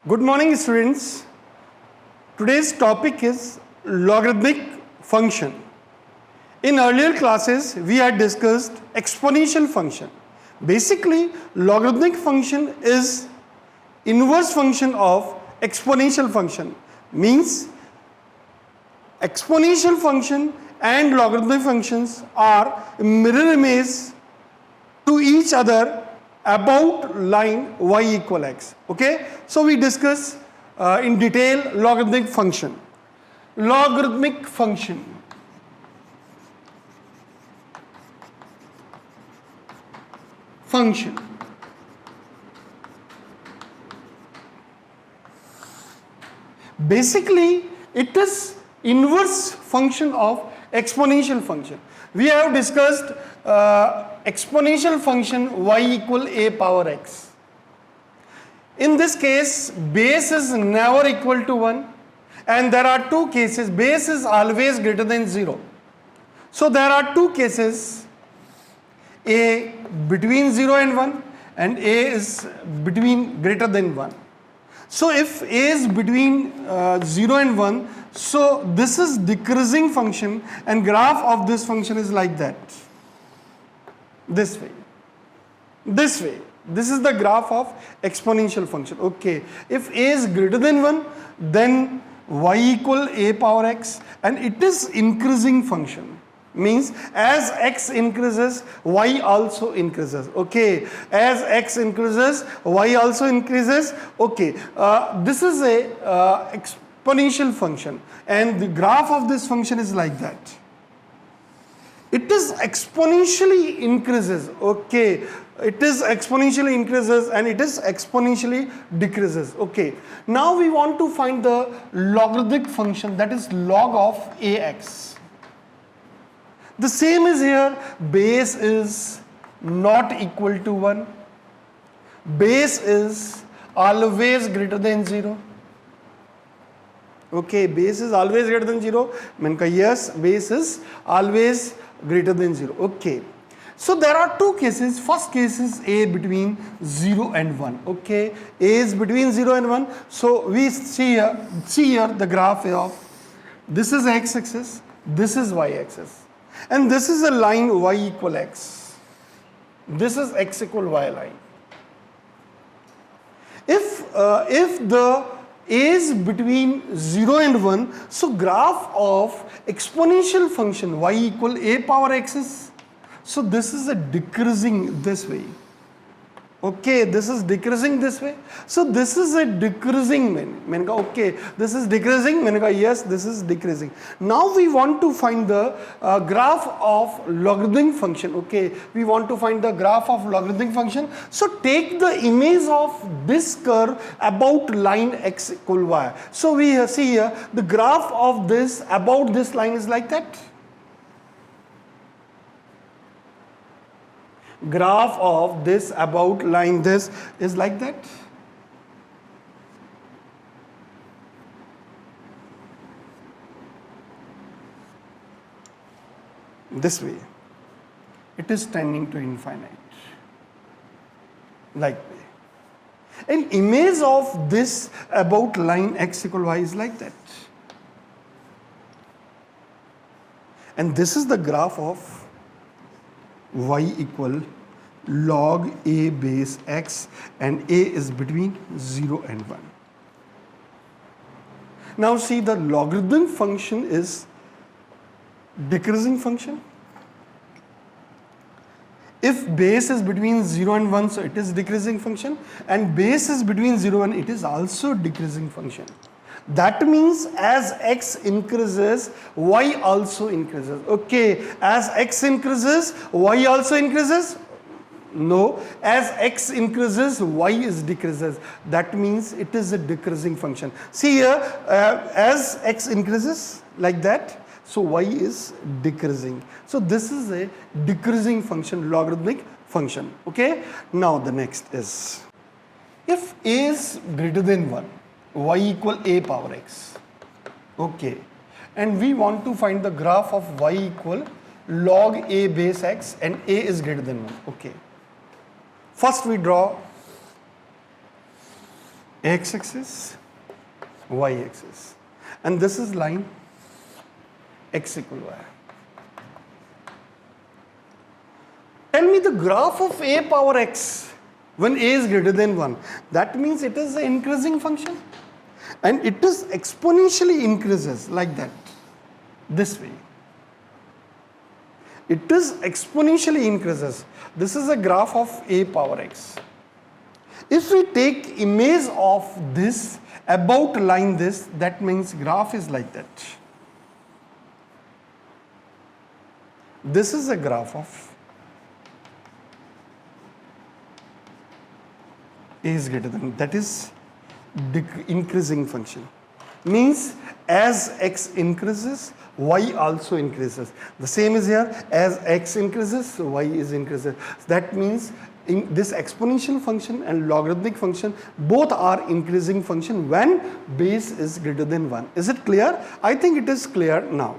Good morning, students. Today's topic is logarithmic function. In earlier classes, we had discussed exponential function. Basically, logarithmic function is inverse function of exponential function. Means exponential function and logarithmic functions are mirror image to each other about line y equal x. Okay, so we discuss in detail logarithmic function. Logarithmic function. Basically, it is inverse function of exponential function. We have discussed exponential function y equal a power x. In this case, base is never equal to 1, and there are two cases. Base is always greater than 0. So there are two cases, a between 0 and 1 and a is between greater than 1. So if a is between 0 and 1, so this is decreasing function, and graph of this function is like that. This way. This way. This is the graph of exponential function. Okay. If a is greater than 1, then y equal a power x, and it is increasing function. Means as x increases, y also increases. Okay, as x increases, y also increases. Okay, this is a exponential function, and the graph of this function is like that. It is exponentially increases. Okay, it is exponentially increases and it is exponentially decreases. Okay, now we want to find the logarithmic function, that is log of ax. The same is here. Base is not equal to 1. Base is always greater than 0. Okay, base is always greater than 0. Yes, base is always greater than 0. Okay. So there are two cases. First case is a between 0 and 1. Okay, a is between 0 and 1. So we see here the graph of this is x-axis, this is y-axis. And this is a line y equal x. This is x equal y line. If the a is between 0 and 1, so graph of exponential function y equal a power x is, so this is a decreasing this way. Okay, this is decreasing this way. So this is a decreasing. Okay, this is decreasing. Yes, this is decreasing. Now we want to find the graph of logarithmic function. Okay, we want to find the graph of logarithmic function. So take the image of this curve about line x equal y. So we see here the graph of this about this line is like that. Graph of this about line this is like that. This way. It is tending to infinite. Like way. An image of this about line x equal y is like that. And this is the graph of y equal log a base x, and a is between 0 and 1. Now see, the logarithm function is decreasing function. If base is between 0 and 1, so it is decreasing function, and base is between 0 and it is also decreasing function. That means as x increases, y also increases. Okay, as x increases, y also increases? No, as x increases, y is decreases. That means it is a decreasing function. See here, as x increases like that, so y is decreasing. So this is a decreasing function, logarithmic function. Okay, now the next is, if a is greater than 1, y equal a power x. Okay, and we want to find the graph of y equal log a base x, and a is greater than 1. Okay, first we draw x-axis, y-axis, and this is line x equal y. Tell me the graph of a power x when a is greater than 1. That means it is an increasing function, and it is exponentially increases like that, this way. It is exponentially increases. This is a graph of a power x. If we take image of this about line this, that means graph is like that. This is a graph of a is greater than, that is increasing function. Means as x increases, y also increases. The same is here, as x increases, y is increases. That means in this exponential function and logarithmic function both are increasing function when base is greater than 1. Is it clear? I think it is clear now.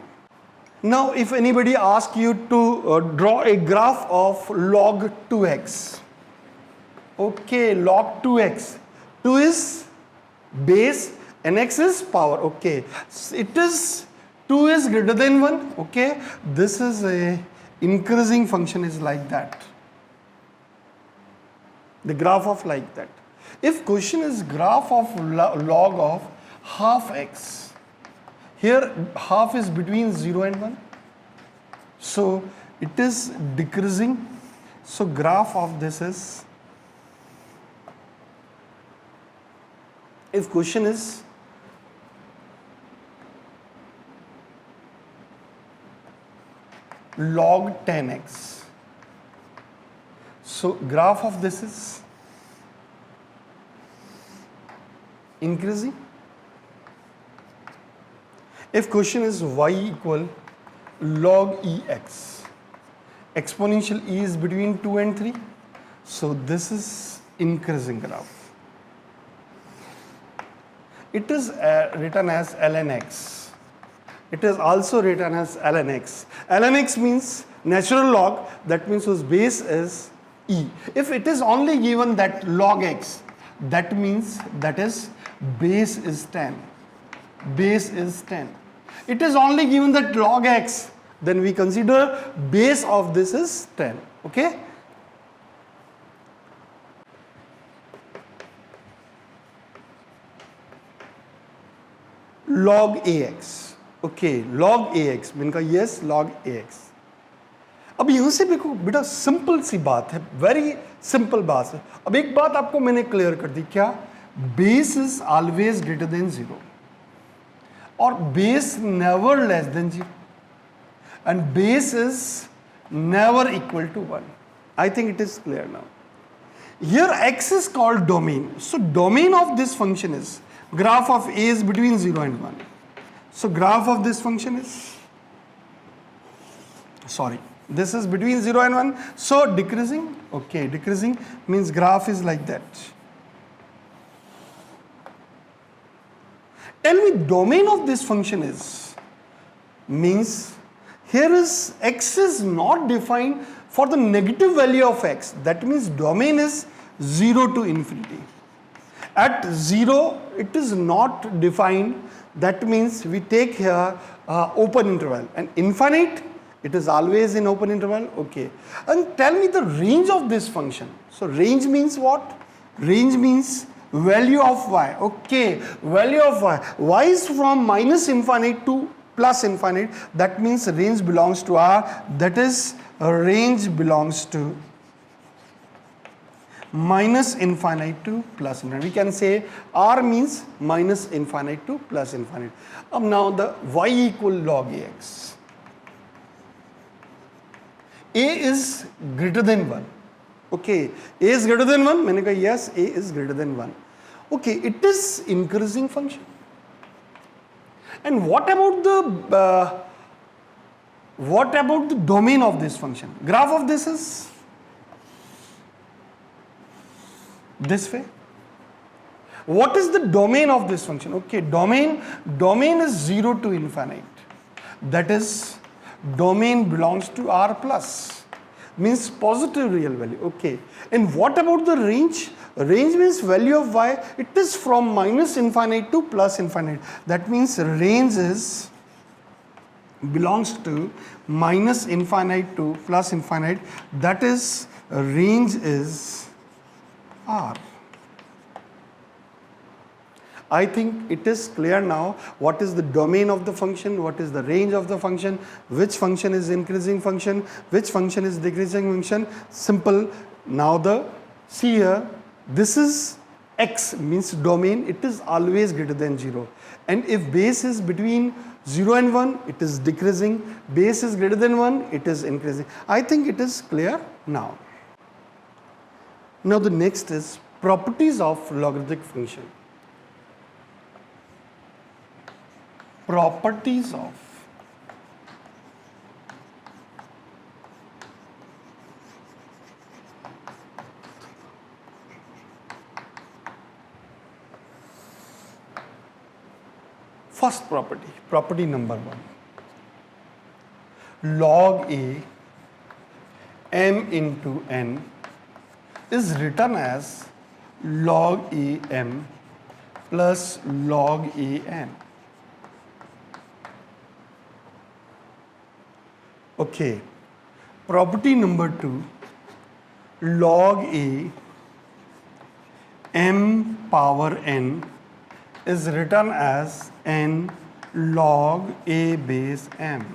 Now if anybody asks you to draw a graph of log 2x. Okay, log 2x. 2 is base and x is power. Okay, it is 2 is greater than 1. Okay, this is a increasing function is like that. The graph of like that. If question is graph of log of half x, here half is between 0 and 1. So it is decreasing. So graph of this is, if question is log 10x, so graph of this is increasing. If question is y equal log ex, exponential e is between 2 and 3, so this is increasing graph. It is written as ln x. It is also written as ln x. Ln x means natural log, that means whose base is e. If it is only given that log x, that means that is base is 10. Base is 10. It is only given that log x, then we consider base of this is 10. Okay? log ax. Okay, log ax मैंने कहा yes log ax. अब यहाँ से देखो बेटा simple सी बात है, very simple बात है. अब एक बात आपको मैंने क्लियर कर दी, क्या? Base is always greater than 0 और base never less than 0 and base is never equal to 1. I think it is clear now. Here x is called domain. So domain of this function is, graph of a is between 0 and 1. So graph of this function is, sorry, this is between 0 and 1. So decreasing, okay, decreasing means graph is like that. Tell me domain of this function is, means here is x is not defined for the negative value of x. That means domain is 0 to infinity. At 0 it is not defined. That means we take here open interval, and infinite it is always in open interval. Okay, and tell me the range of this function. So range means what? Range means value of y. Okay, value of y. Y is from minus infinite to plus infinite. That means range belongs to R. That is range belongs to minus infinite to plus infinite. We can say R means minus infinite to plus infinite. Now the y equal log ax. A is greater than 1. Okay, A is greater than 1. मैंने कहा yes, A is greater than 1. Okay, it is increasing function. And what about the domain of this function? Graph of this is this way. What is the domain of this function? Okay, domain is 0 to infinite. That is domain belongs to R plus. means positive real value. Okay. And what about the range? Range means value of y, it is from minus infinite to plus infinite. That means range is belongs to minus infinite to plus infinite. That is range is R. I think it is clear now what is the domain of the function, what is the range of the function, which function is increasing function, which function is decreasing function. Simple. Now see here, this is x means domain, it is always greater than 0. And if base is between 0 and 1, it is decreasing. Base is greater than 1, it is increasing. I think it is clear now. Now the next is properties of logarithmic function. Properties of first property number 1. Log A m into n is written as log A m plus log A n. Okay. Property number 2, log A m power n is written as n log A base m.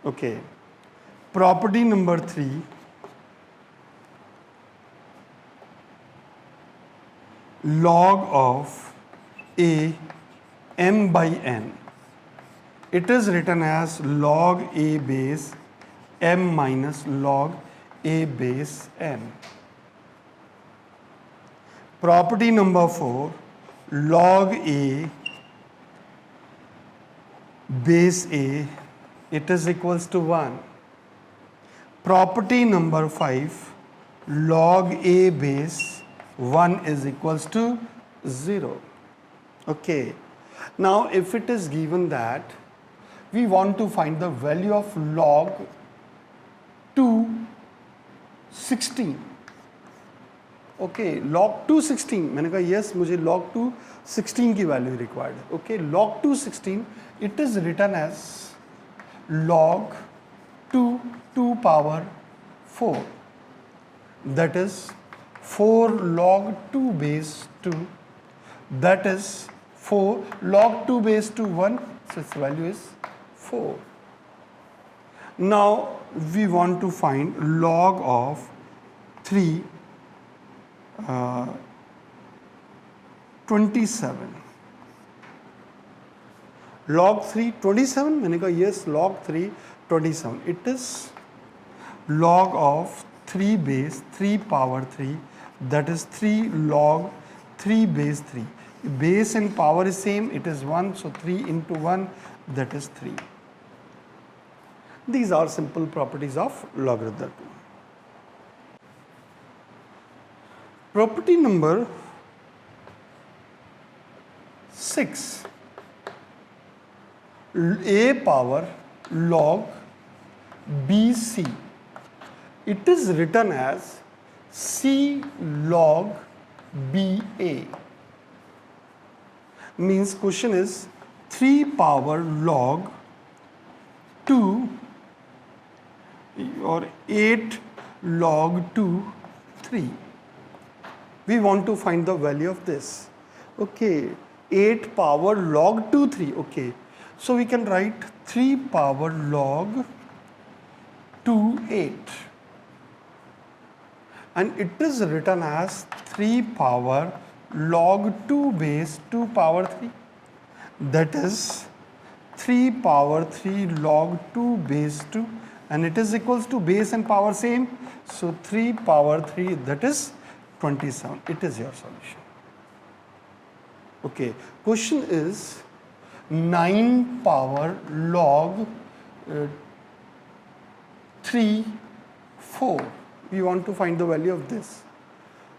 Okay. Property number 3, log of A m by n, it is written as log A base m minus log A base n. Property number 4, log A base A, it is equals to 1. Property number 5, log A base 1 is equals to 0. Okay. Now if it is given that we want to find the value of log 216. Okay, log 216, मैंने कहा yes मुझे log 216 की value required है. Okay, log 216 it is written as log 2 power 4, that is 4 log 2 base 2, that is 4 log 2 base 2 1, so its value is 4. Now we want to find log of 27. Log 3 27, मैंने कहा yes log 3 27. It is log of 3 base 3 power 3, that is 3 log 3 base 3. Base and power is same, it is 1, so 3 into 1, that is 3. These are simple properties of logarithm. Property number 6, A power log BC, it is written as C log BA. Means question is 3 power log 2 or 8 log 2 3. We want to find the value of this. Okay, 8 power log 2 3. Okay, so we can write 3 power log 2 8, and it is written as 3 power log 2 base 2 power 3, that is 3 power 3 log 2 base 2, and it is equals to base and power same, so 3 power 3, that is 27. It is your solution. Okay, question is 9 power log 3 4. We want to find the value of this.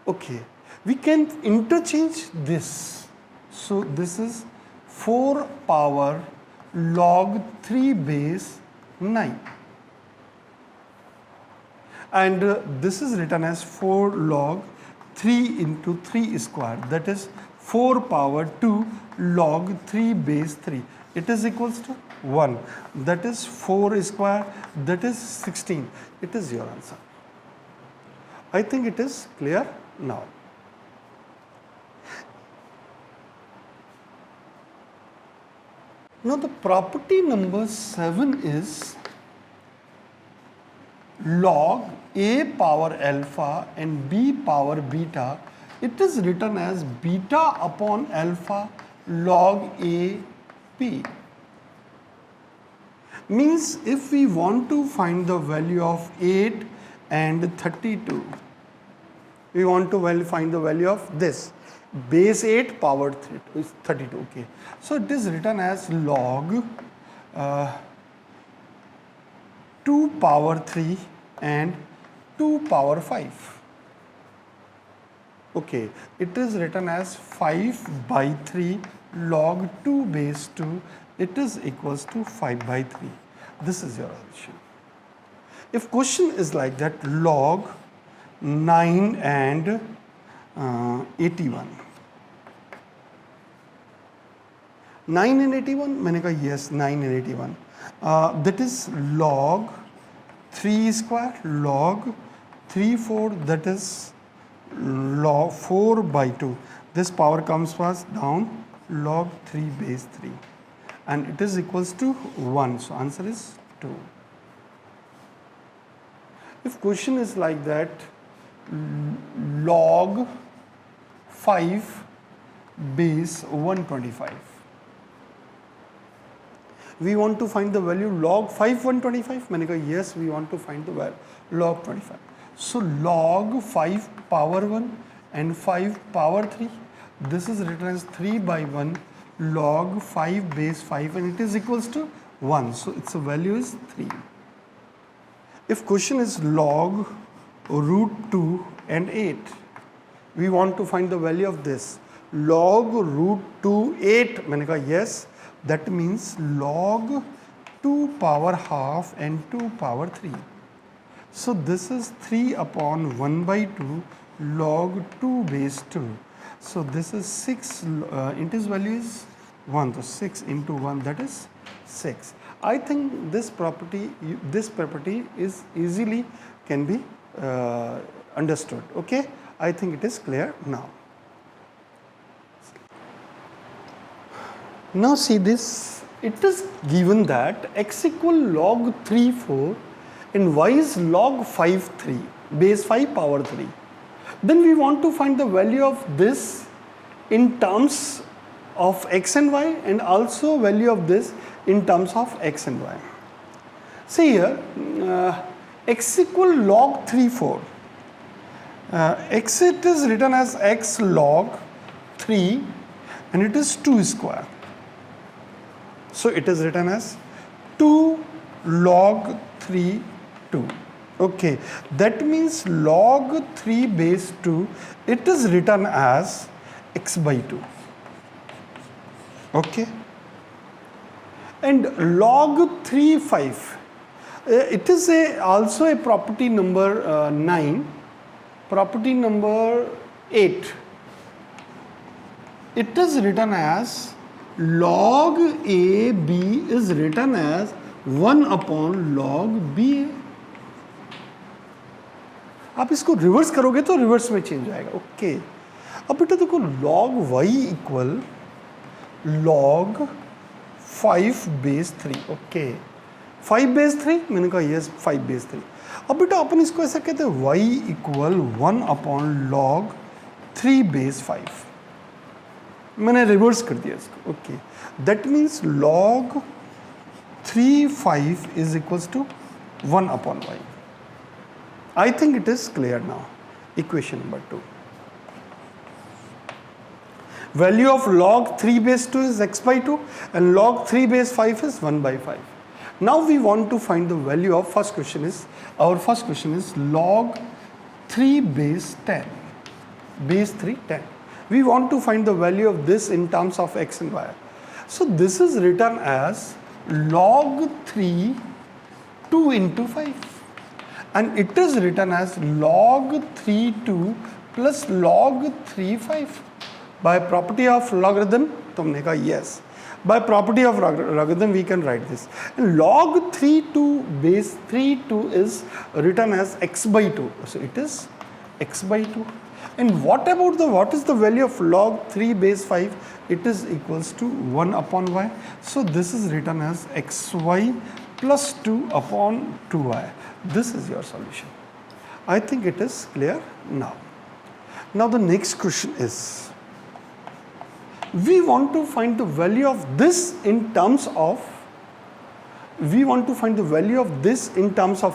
Okay, we can interchange this. So this is 4 power log 3 base 9. and this is written as 4 log 3 into 3 square, that is 4 power 2 log 3 base 3. It is equals to 1. That is 4 square, that is 16. It is your answer. I think it is clear now. Now the property number 7 is log a power alpha and b power beta. It is written as beta upon alpha log a p. Means if we want to find the value of 8 and 32, we want to find the value of this base 8 power 32. Okay, so it is written as log 2 power 3 and 2 power 5. Okay, it is written as 5 by 3 log 2 base 2. It is equals to 5 by 3. This is your answer. If question is like that, log 9 and 81. 9 and 81, मैंने कहा yes, 9 and 81. That is log 3 square, log 3 4, that is log 4 by 2. This power comes first down, log 3 base 3. And it is equals to 1. So answer is 2. If question is like that, log 5 base 125. We want to find the value log 5 125. मैंने कहा yes, we want to find the value log 25. So log 5 power 1 and 5 power 3. This is written as 3 by 1 log 5 base 5, and it is equals to 1. So its value is 3. If question is log root 2 and 8, we want to find the value of this. Log root 2 8, मैंने कहा yes, that means log 2 power half and 2 power 3. So this is 3 upon 1 by 2 log 2 base 2. So this is 6, its value is 1, so 6 into 1, that is 6. I think this property is easily can be understood. Okay, I think it is clear now. Now see this, it is given that x equal log 3 4 and y is log 5 3 base 5 power 3. Then we want to find the value of this in terms of x and y, and also value of this in terms of x and y. See here, x equal log 3 4. X, it is written as x log 3 and it is 2 square. So it is written as 2 log 3 2. Okay, that means log 3 base 2, it is written as x by 2. Okay, and log 3 5, it is also a property number 9, property number 8. It is written as log a b is written as 1 upon log b. आप इसको reverse करोगे तो reverse में change आएगा. Okay, अब बेटा देखो log y equal log 5 base 3. Okay, 5 base 3, मैंने कहा यस 5 base 3. अब बेटा अपन इसको ऐसा कहते हैं y equal 1 upon log 3 base 5. मैंने रिवर्स कर दिया इसको. Okay, that means log 3 5 is equals to 1 upon y. I think it is clear now. Equation number 2. Value of log 3 base 2 is x by 2 and log 3 base 5 is 1 by 5. Now we want to find the value of our first question is log 3 base 10. Base 3 10. We want to find the value of this in terms of x and y. So this is written as log 3 2 into 5. and it is written as log 3 2 plus log 3 5 by property of logarithm. तुमने कहा yes, by property of logarithm we can write this, and log 3 2 base 3 2 is written as x by 2, so it is x by 2. And what is the value of log 3 base 5? It is equals to 1 upon y, so this is written as xy plus 2 upon 2y. This is your solution. I think it is clear now. Now the next question is, we want to find the value of this in terms of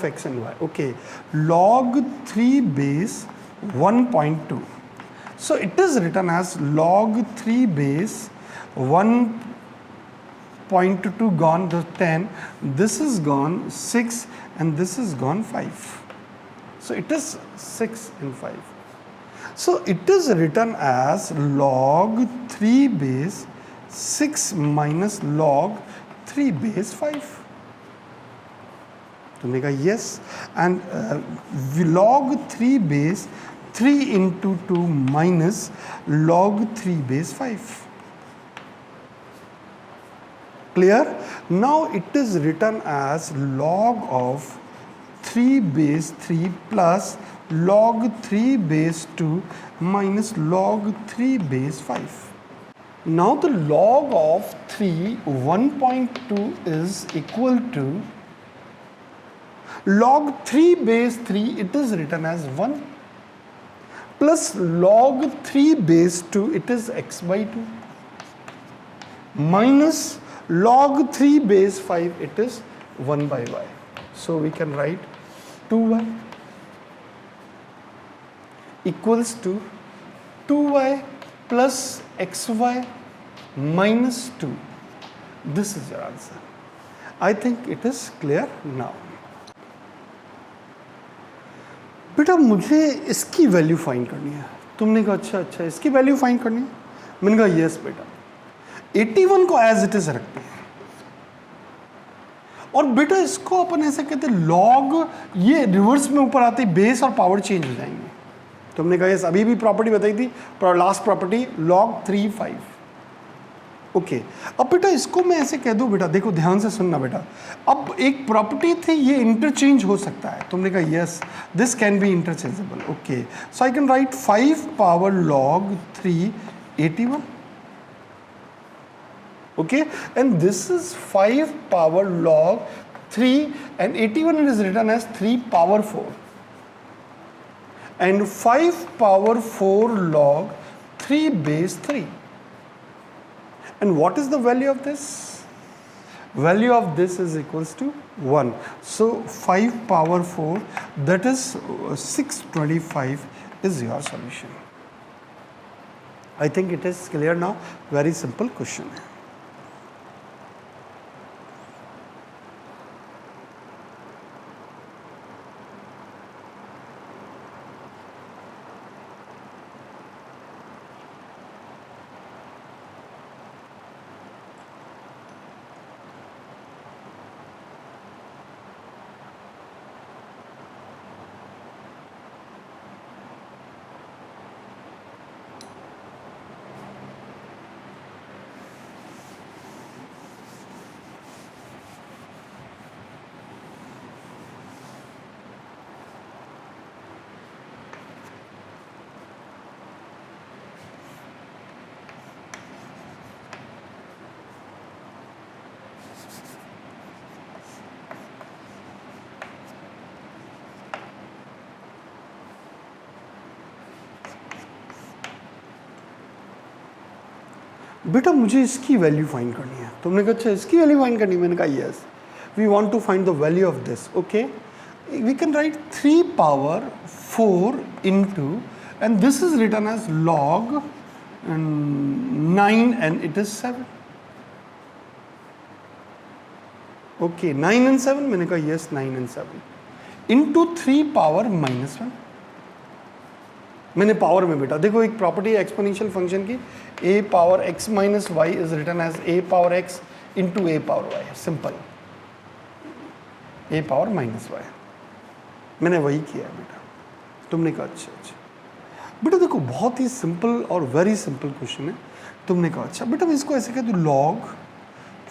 x and y. Okay, log 3 base 1.2. So it is written as log 3 base 1.2 gone to 10, this is gone 6, and this is gone 5. So it is 6 and 5. So it is written as log 3 base 6 minus log 3 base 5. तुमने कहा yes, and log 3 base 3 into 2 minus log 3 base 5. Clear? Now it is written as log of 3 base 3 plus log 3 base 2 minus log 3 base 5. Now the log of 3 1.2 is equal to log 3 base 3, it is written as 1, plus log 3 base 2, it is x by 2, minus log 3 base 5, it is 1 by y. So we can write 2y equals to 2y plus xy minus 2. This is your answer. I think it is clear now. बेटा मुझे इसकी value find करनी है. तुमने कहा अच्छा इसकी value find करनी है. मैंने कहा यस बेटा, 81 को एज इट इज रखते हैं, और बेटा इसको अपन ऐसे कहते हैं लॉग, ये रिवर्स में ऊपर आते ही बेस और पावर चेंज हो जाएंगे. तुमने कहा यस, अभी भी प्रॉपर्टी बताई थी, लास्ट प्रॉपर्टी लॉग 3 5. ओके, अब बेटा इसको मैं ऐसे कह दूं, बेटा देखो ध्यान से सुनना बेटा, अब एक प्रॉपर्टी थी ये इंटरचेंज हो सकता है. तुमने कहा yes, this can be interchangeable. Okay, so I can write 5 power log 3 81. Okay, and this is 5 power log 3, and 81 is written as 3 power 4, and 5 power 4 log 3 base 3. And what is the value of this? Value of this is equals to 1. So 5 power 4, that is 625 is your solution. I think it is clear now. Very simple question. बेटा मुझे इसकी value find करनी है. तुमने कहा अच्छा इसकी value find करनी है. मैंने कहा yes, we want to find the value of this. Okay, we can write 3 power 4 into, and this is written as log 9 and it is 7. Okay, 9 and 7. मैंने कहा यस, 9 and 7 इनटू 3 पावर -1. मैंने power में बेटा देखो एक property है exponential function की, a power x minus y is written as a power x into a power y. Simple, a power minus y. मैंने वही किया बेटा। तुमने कहा अच्छा अच्छा बेटा, देखो बहुत ही सिंपल और वेरी सिंपल क्वेश्चन है। तुमने कहा अच्छा बेटा, मैं इसको ऐसे कह दूँ, log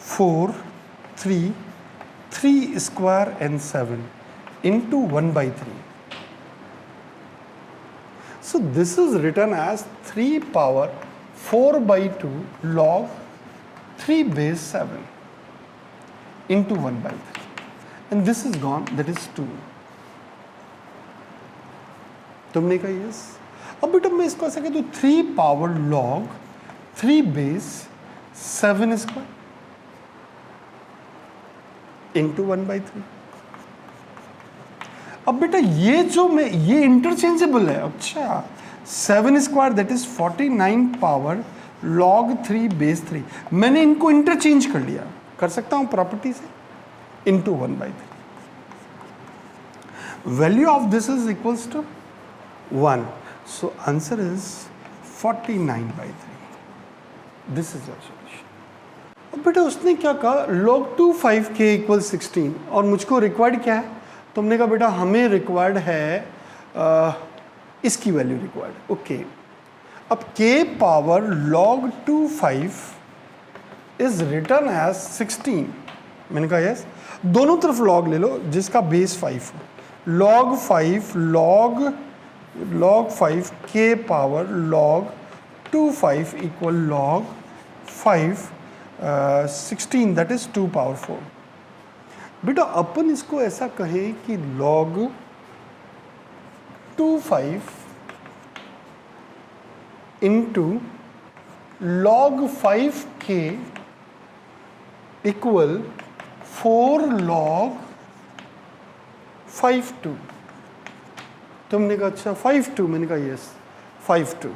4 3 square and 7 into 1/3. So this is written as 3 power 4/2 log 3 base 7 into 1/3, and this is gone, that is 2. तुमने कहा यस। अब बेटा मैं इसको ऐसे कह दूँ, 3 power log 3 base 7 square into 1/3। अब बेटा ये जो मैं, ये इंटरचेंजेबल है। अच्छा 7 square that is 49 power log 3 base 3, मैंने इनको इंटरचेंज कर लिया, कर सकता हूं प्रॉपर्टी से, into 1/3। Value of this is equals to 1, so answer is 49/3। This is your solution. अब बेटा उसने क्या कहा, log 2 5k इक्वल 16, और मुझको रिक्वायर्ड क्या है? तुमने कहा बेटा हमें रिक्वायर्ड है इसकी वैल्यू रिक्वायर्ड। ओके, अब k power log 2 5 is return as 16। मैंने कहा यस, दोनों तरफ log ले लो जिसका बेस 5 हो। log 5 k power log 2 5 equal log 5 16 that is 2 power 4। बेटा अपन इसको ऐसा कहें कि log 2 5 into log 5k equal 4 log 5/2। तुमने कहा अच्छा 5/2, मैंने कहा यस 5/2।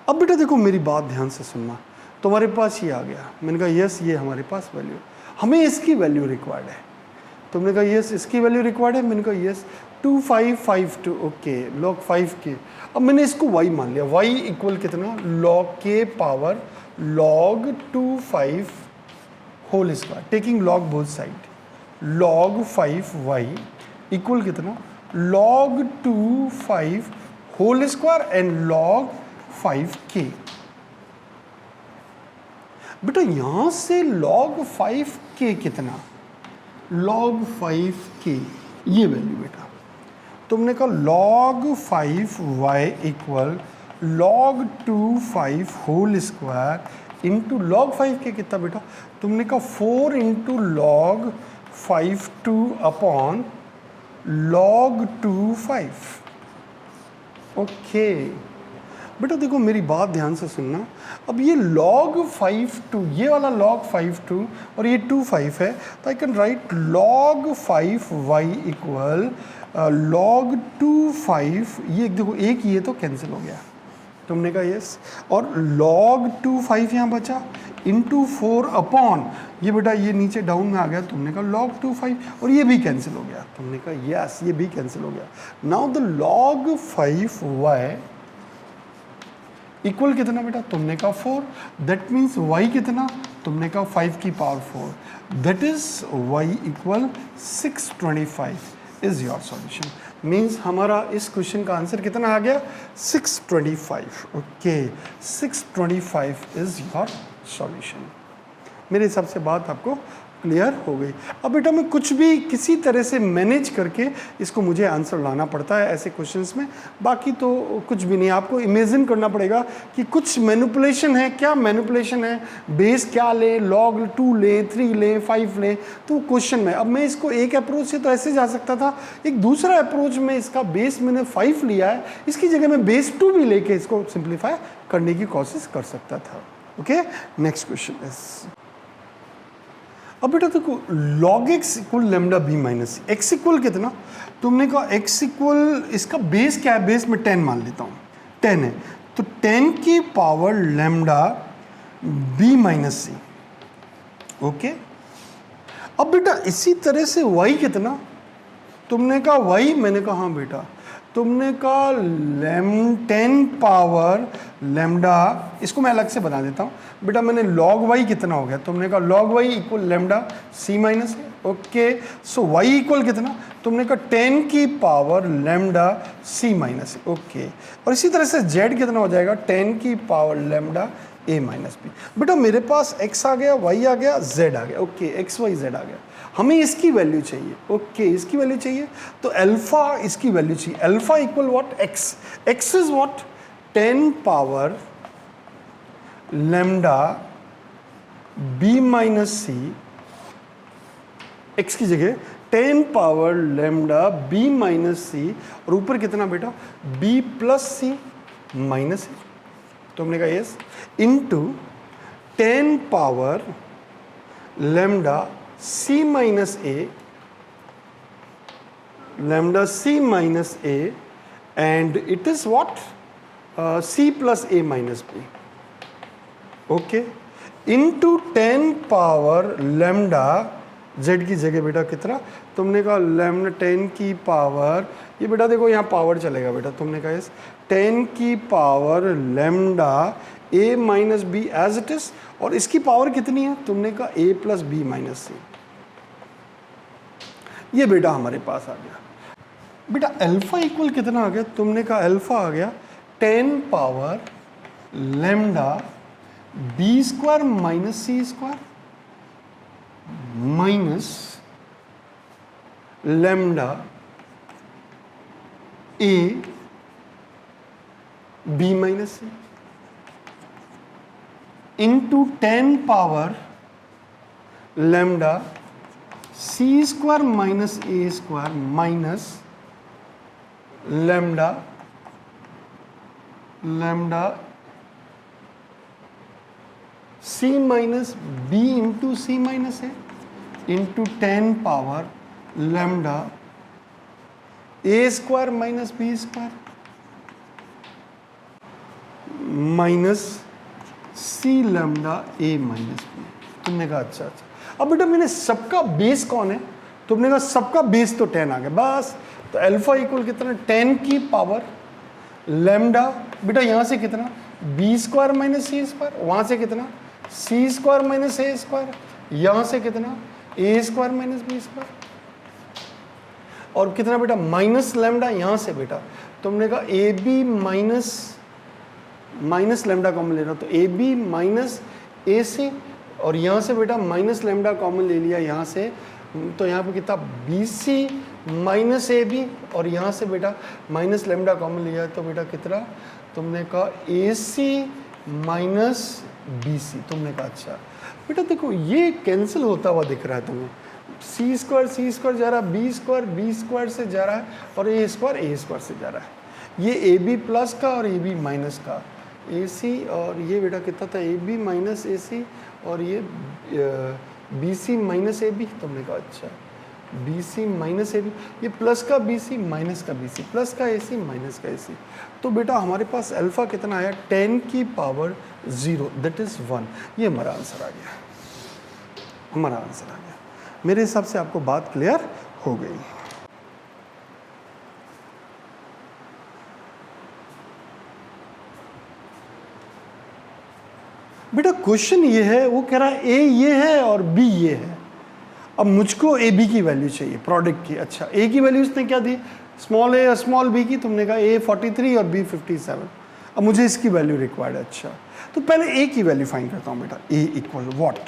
अब बेटा देखो मेरी बात ध्यान से सुनना, तुम्हारे पास ये आ गया, मैंने कहा यस ये हमारे पास वैल्यू, हमें इसकी वैल्यू रिक्वायर्ड है। तुमने कहा यस इसकी वैल्यू रिक्वायर्ड है, मैंने कहा यस 2 5 5 2 ओके log 5k। अब मैंने इसको y मान लिया, y इक्वल कितना, log k power log 2 5 whole square, taking log both side, log 5y equal कितना, log 2 5 whole square and log 5k। बेटा यहां से log 5k कितना, log 5k ये वैल्यू बेटा। तुमने कहा log 5y equal log 2 5 whole square into log 5k कितना बेटा, तुमने कहा 4 इंटू log 5/2 अपॉन log 2 5। ओके बेटा देखो मेरी बात ध्यान से सुनना, अब ये log 5/2, ये वाला log 5/2 और ये 2 5 है, तो I can write log 5y equal log 2 5, ये देखो एक ये तो कैंसिल हो गया, तुमने कहा यस, और log 2 5 यहाँ बचा इंटू 4 अपॉन ये बेटा ये नीचे डाउन में आ गया, तुमने कहा log 2 5 और ये भी कैंसिल हो गया, तुमने कहा यस ये भी कैंसिल हो गया। Now the log 5y equal कितना बेटा, तुमने कहा 4, दैट मीन्स y कितना, तुमने कहा 5 की power 4, that is y equal 625 is your solution. Means हमारा इस क्वेश्चन का आंसर कितना आ गया, 625। Okay 625 is your solution. मेरे हिसाब से बात आपको क्लियर हो गई। अब बेटा मैं कुछ भी किसी तरह से मैनेज करके इसको मुझे आंसर लाना पड़ता है ऐसे क्वेश्चंस में, बाकी तो कुछ भी नहीं, आपको इमेजिन करना पड़ेगा कि कुछ मैनिपुलेशन है। क्या मैनिपुलेशन है, बेस क्या ले, log 2 ले, 3 ले, 5 ले, तो क्वेश्चन में। अब मैं इसको एक अप्रोच से तो ऐसे जा सकता था, एक दूसरा अप्रोच में इसका बेस मैंने 5 लिया है, इसकी जगह मैं बेस 2 भी लेके इसको सिंप्लीफाई करने की कोशिश कर सकता था। ओके नेक्स्ट क्वेश्चन इज, अब बेटा देखो log x equal lambda b minus c, x equal कितना, तुमने कहा x इक्वल, इसका बेस क्या है, बेस में 10 मान लेता हूँ, 10 है, तो 10 की पावर लेमडा बी माइनस सी। ओके अब बेटा इसी तरह से y कितना, तुमने कहा y, मैंने कहा हाँ बेटा, तुमने कहा 10 पावर लेमडा, इसको मैं अलग से बना देता हूँ बेटा, मैंने log y कितना हो गया, तुमने कहा log y equal lambda c minus है, ओके, सो y इक्वल कितना, तुमने कहा 10 की power lambda c minus, okay, और इसी तरह से z कितना हो जाएगा 10 की power lambda a minus b. बेटा मेरे पास x आ गया, y आ गया, z आ गया, ओके, x y z आ गया, हमें इसकी वैल्यू चाहिए, ओके, इसकी वैल्यू चाहिए, तो अल्फा इसकी वैल्यू चाहिए, alpha equal what, x, x is what 10 power lambda b minus c, x की जगह 10 power lambda b minus c, और ऊपर कितना बेटा b plus c minus a, तो हमने कहा yes, into 10 power lambda c minus a, lambda c minus a, and it is what c plus a minus b, okay, into 10 power lambda z की जगह बेटा कितना, तुमने कहा लैम्डा 10 की पावर, ये बेटा देखो यहाँ पावर चलेगा बेटा, तुमने कहा इस 10 की power lambda a minus b as it is, और इसकी पावर कितनी है, तुमने कहा a plus b minus c, ये बेटा हमारे पास आ गया। बेटा अल्फा इक्वल कितना आ गया, तुमने कहा अल्फा आ गया 10 power lambda b square minus c square minus lambda a b minus c into 10 power lambda c square minus a square minus lambda c minus b into c minus a into 10 power lambda a square minus b square minus c lambda a minus b. तुमने कहा अच्छा अच्छा, अब बेटा मैंने सबका base कौन है, तुमने कहा सबका बेस तो 10 आ गया बस, तो अल्फा इक्वल कितना 10 की पावर लैम्डा, बेटा यहाँ से कितना B square minus c square, वहाँ से कितना सी स्क्वायर माइनस ए स्क्वायर, यहाँ से कितना ए स्क्वायर माइनस बी स्क्वायर, और कितना बेटा माइनस लैम्डा, यहाँ से बेटा तुमने कहा a b minus lambda common ले रहा, तो ए बी माइनस ए सी, और यहाँ से बेटा माइनस लैम्डा कॉमन ले लिया यहाँ से, तो यहाँ पे कितना b c minus a b, और यहाँ से बेटा माइनस लैम्डा कॉमन लिया, तो बेटा कितना तुमने कहा ए सी माइनस बी सी। तुमने कहा अच्छा बेटा देखो ये कैंसिल होता हुआ दिख रहा है तुम्हें, सी स्क्वायर जा रहा है, बी स्क्वायर से जा रहा है, और ए स्क्वायर से जा रहा है, ये ए बी प्लस का और ए बी माइनस का ए सी, और ये बेटा कितना था ए बी माइनस ए सी, और ये b c minus a b. तुमने कहा अच्छा b c minus a b, ये प्लस का बी सी माइनस का बी सी, प्लस का ए सी माइनस का ए सी, तो बेटा हमारे पास अल्फा कितना आया 10 की पावर 0 दैट इज 1। ये हमारा आंसर आ गया, हमारा आंसर आ गया। मेरे हिसाब से आपको बात क्लियर हो गई। बेटा क्वेश्चन ये है, वो कह रहा है ए ये है और बी ये है, अब मुझको ए बी की वैल्यू चाहिए प्रोडक्ट की। अच्छा ए की वैल्यू उसने क्या दी, स्मॉल ए और स्मॉल बी की, तुमने कहा ए 43 और बी 57, अब मुझे इसकी वैल्यू रिक्वायर्ड है। अच्छा तो पहले ए की वैल्यू फाइंड करता हूँ बेटा, ए इक्वल व्हाट,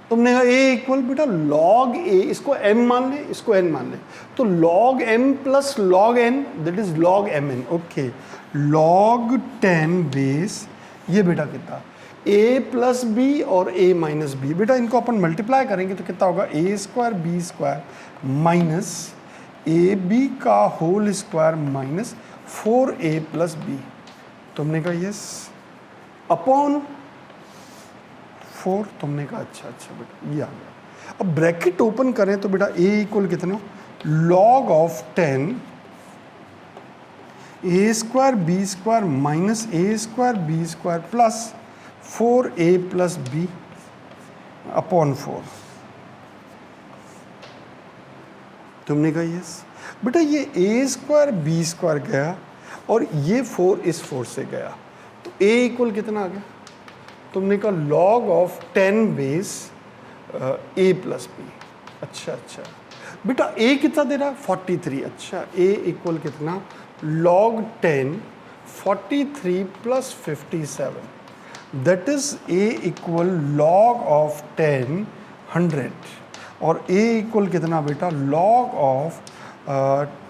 तुमने कहा ए इक्वल बेटा लॉग ए, इसको m मान ले, इसको n मान ले, तो log m plus log n that is log mn, okay, log 10 base, ये बेटा कितना a प्लस बी और a माइनस बी, बेटा इनको अपन मल्टीप्लाई करेंगे तो कितना होगा a square b square minus a b का whole square minus 4a plus b. तुमने कहा यस अपॉन 4, तुमने कहा अच्छा अच्छा बेटा ये आ गया। अब ब्रैकेट ओपन करें तो बेटा a इक्वल कितना log of 10 a square b square minus a square b square plus 4a plus b upon 4। तुमने कहा यस बेटा ये a स्क्वायर बी स्क्वायर गया और ये 4 इस 4 से गया, तो a इक्वल कितना आ गया, तुमने कहा log of 10 base a plus b. अच्छा अच्छा बेटा a कितना दे रहा है 43। अच्छा a इक्वल कितना log 10 43 plus 57 that is a इक्वल log ऑफ 10 100 और a इक्वल कितना बेटा log of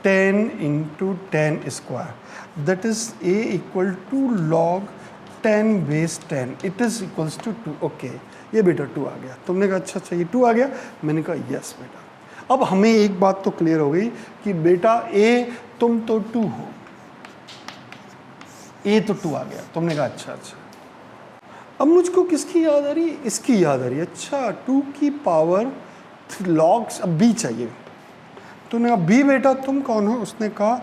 10 into 10 square that is a equal to log 10 बेस 10 it is equals to 2। Okay ये बेटा 2 आ गया। तुमने कहा अच्छा अच्छा ये 2 आ गया, मैंने कहा यस बेटा। अब हमें एक बात तो क्लियर हो गई कि बेटा a तुम तो 2 हो, a तो 2 आ गया। तुमने कहा अच्छा अच्छा। अब मुझको किसकी याद आ रही है, इसकी याद आ रही है। अच्छा 2 की पावर लॉग अब b चाहिए। तुमने कहा b बेटा तुम कौन हो, उसने कहा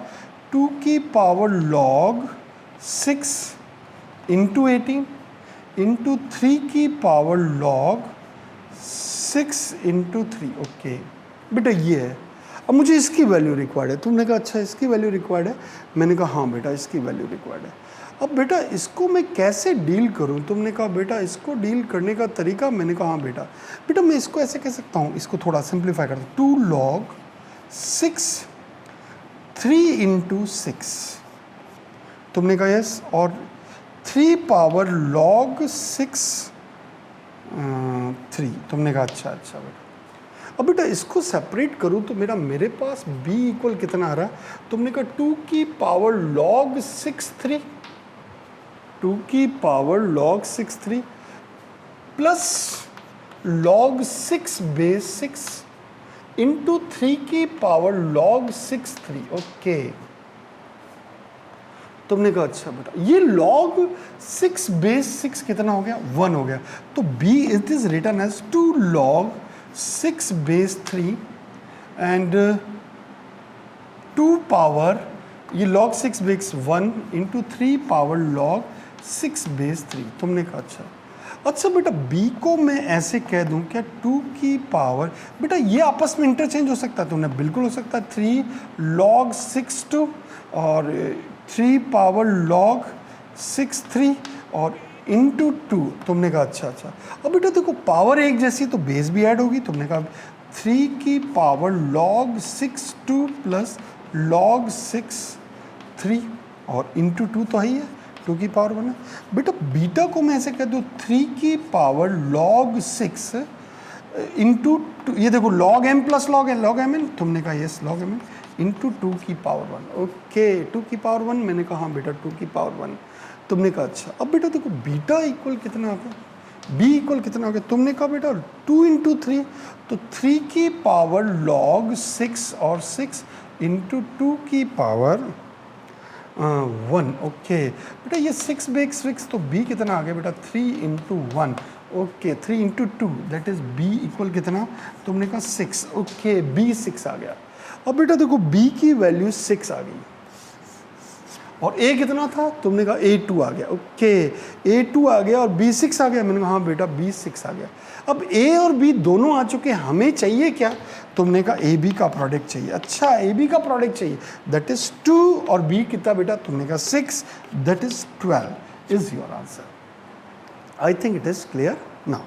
2 की पावर लॉग 6 इंटू 18 इंटू 3 की पावर लॉग 6 इंटू 3। ओके बेटा ये है। अब मुझे इसकी वैल्यू रिक्वायर्ड है। तुमने कहा अच्छा इसकी वैल्यू रिक्वायर्ड है, मैंने कहा हाँ बेटा इसकी वैल्यू रिक्वायर्ड है। अब बेटा इसको मैं कैसे डील करूं, तुमने कहा बेटा इसको डील करने का तरीका, मैंने कहा हाँ बेटा। बेटा मैं इसको ऐसे कह सकता हूँ, इसको थोड़ा सिंप्लीफाई करता हूँ। 2 log 6 3 इंटू 6। तुमने कहा यस, और 3 पावर log 6 3। तुमने कहा अच्छा अच्छा बेटा। अब बेटा इसको सेपरेट करूँ तो मेरे पास b इक्वल कितना आ रहा है, तुमने कहा 2 की पावर log 6 3, 2 की power log 6 3 plus log 6 base 6 into 3 की पावर log 6 3। ओके तुमने कहा अच्छा बेटा ये log 6 बेस 6 कितना हो गया 1 हो गया। तो b it is written as 2 log 6 base 3 and 2 power ये log 6 base 1 into 3 power log 6 base 3। तुमने कहा अच्छा अच्छा बेटा b को मैं ऐसे कह दूं क्या 2 की पावर, बेटा ये आपस में इंटरचेंज हो सकता है। तुमने बिल्कुल हो सकता है 3 log 6 2 और 3 पावर log 6 3 और इंटू 2। तुमने कहा अच्छा अच्छा। अब बेटा देखो पावर एक जैसी तो बेस भी ऐड होगी। तुमने कहा 3 की पावर log 6 2 प्लस log 6 3 और इंटू 2 तो है ही है, 2 की पावर 1 है। बेटा बीटा को मैं ऐसे कह दूँ 3 की पावर log 6 इंटू, ये देखो log m plus log m। तुमने कहा यस log m इंटू 2 की पावर 1। ओके 2 की पावर 1, मैंने कहा हाँ बेटा 2 की पावर 1। तुमने कहा अच्छा। अब बेटा देखो बीटा इक्वल कितना आ गया, b इक्वल कितना हो गया, तुमने कहा बेटा 2 इंटू 3, तो 3 की पावर log 6 और 6 इंटू 2 की पावर 1। ओके बेटा ये 6 बेस 6 तो b कितना आ गया बेटा 3 into 1। Okay 3 into 2 that is b equal कितना, तुमने कहा 6। ओके b 6 आ गया। अब बेटा देखो b की वैल्यू 6 आ गई और a कितना था, तुमने कहा a2 आ गया। ओके a2 आ गया और b 6 आ गया। मैंने कहा हाँ बेटा b 6 आ गया। अब a और b दोनों आ चुके, हमें चाहिए क्या, तुमने कहा a b का प्रोडक्ट चाहिए। अच्छा a b का प्रोडक्ट चाहिए दैट इज 2 और b कितना बेटा, तुमने कहा 6 that is 12 is your answer. I think it is clear now.